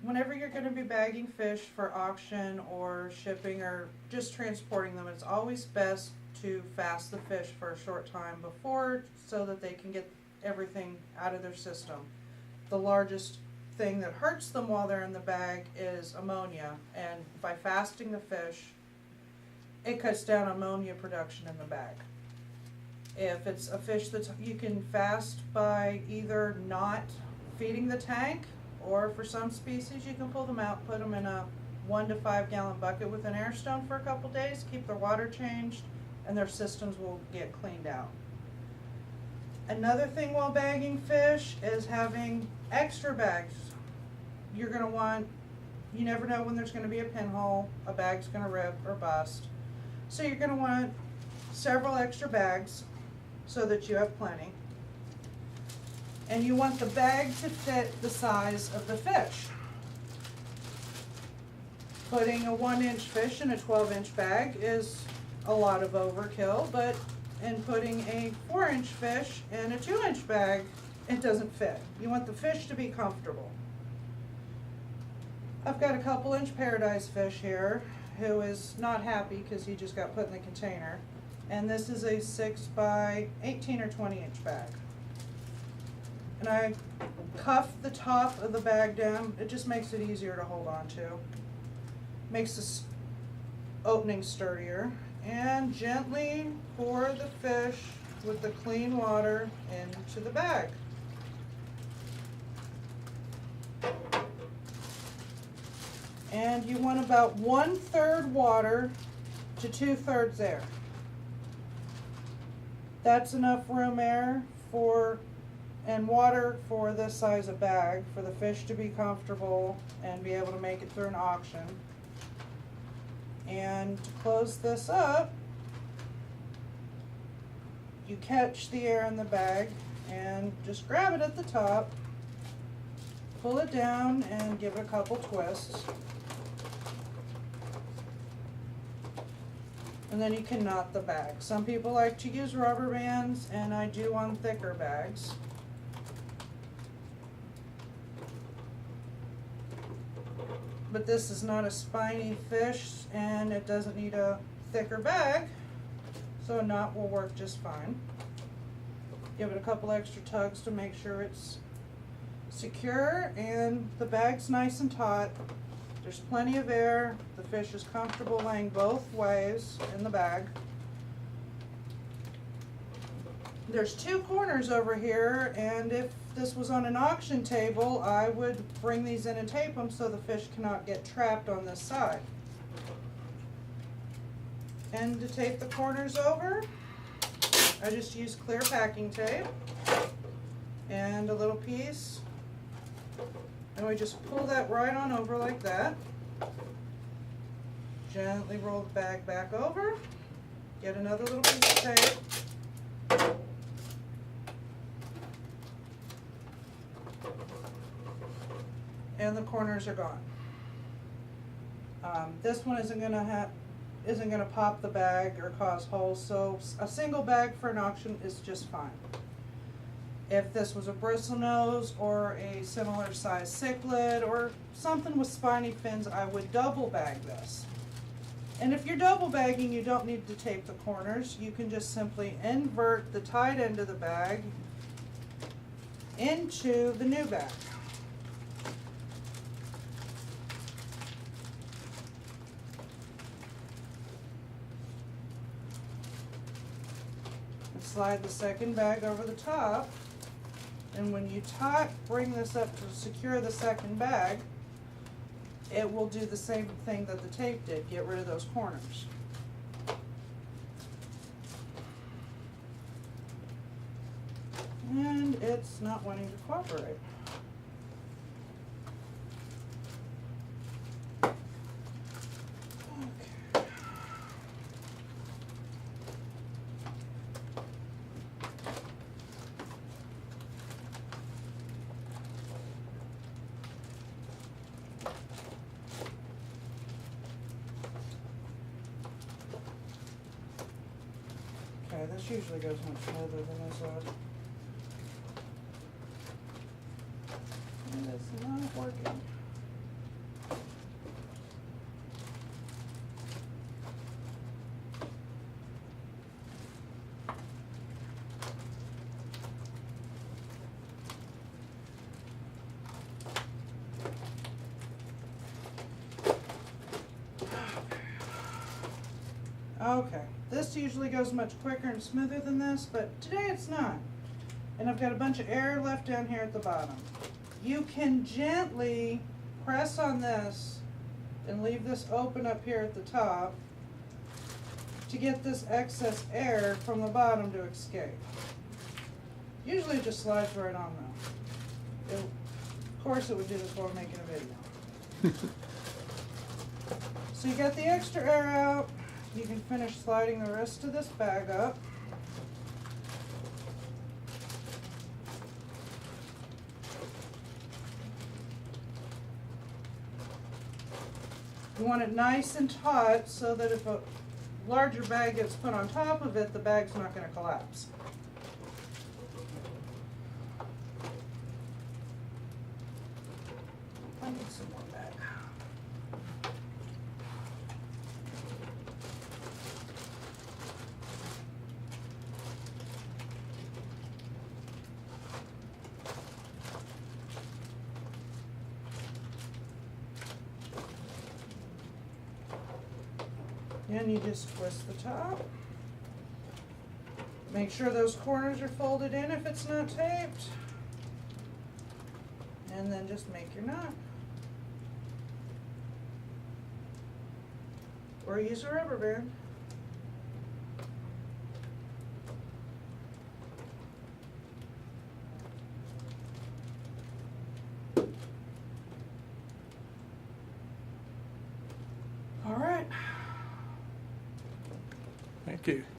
whenever you're going to be bagging fish for auction or shipping or just transporting them, it's always best to fast the fish for a short time before so that they can get everything out of their system. The largest thing that hurts them while they're in the bag is ammonia, and by fasting the fish, it cuts down ammonia production in the bag. If it's a fish that you can fast by either not feeding the tank, or for some species you can pull them out, put them in a 1 to 5 gallon bucket with an air stone for a couple days, keep their water changed, and their systems will get cleaned out. Another thing while bagging fish is having extra bags. You're going to want, you never know when there's going to be a pinhole, a bag's going to rip or bust. So you're going to want several extra bags so that you have plenty. And you want the bag to fit the size of the fish. Putting a 1-inch fish in a 12-inch bag is a lot of overkill, but in putting a 4-inch fish in a 2-inch bag, it doesn't fit. You want the fish to be comfortable. I've got a couple-inch paradise fish here who is not happy because he just got put in the container. And this is a 6 by 18 or 20-inch bag. And I cuff the top of the bag down. It just makes it easier to hold on to. Makes this opening sturdier. And gently pour the fish with the clean water into the bag. And you want about 1/3 water to 2/3 air. That's enough room air and water for this size of bag for the fish to be comfortable and be able to make it through an auction. And to close this up, you catch the air in the bag and just grab it at the top, pull it down and give it a couple twists. And then you can knot the bag. Some people like to use rubber bands, and I do on thicker bags. But this is not a spiny fish, and it doesn't need a thicker bag, so a knot will work just fine. Give it a couple extra tugs to make sure it's secure, and the bag's nice and taut. There's plenty of air. The fish is comfortable laying both ways in the bag. There's 2 corners over here, and if this was on an auction table, I would bring these in and tape them so the fish cannot get trapped on this side. And to tape the corners over, I just use clear packing tape and a little piece. And we just pull that right on over like that. Gently roll the bag back over. Get another little piece of tape. And the corners are gone. This one isn't gonna pop the bag or cause holes, so a single bag for an auction is just fine. If this was a bristlenose or a similar size cichlid or something with spiny fins, I would double bag this. And if you're double bagging, you don't need to tape the corners. You can just simply invert the tied end of the bag into the new bag. And slide the second bag over the top. And when you bring this up to secure the second bag, it will do the same thing that the tape did, get rid of those corners. And it's not wanting to cooperate. Okay, this usually goes much smoother than this one. And it's not working. Okay, this usually goes much quicker and smoother than this, but today it's not. And I've got a bunch of air left down here at the bottom. You can gently press on this and leave this open up here at the top to get this excess air from the bottom to escape. Usually it just slides right on though. Of course it would do this while I'm making a video. So you got the extra air out. You can finish sliding the rest of this bag up. You want it nice and taut so that if a larger bag gets put on top of it, the bag's not going to collapse. I need some more bag. And you just twist the top. Make sure those corners are folded in if it's not taped. And then just make your knot. Or use a rubber band. All right. Thank you.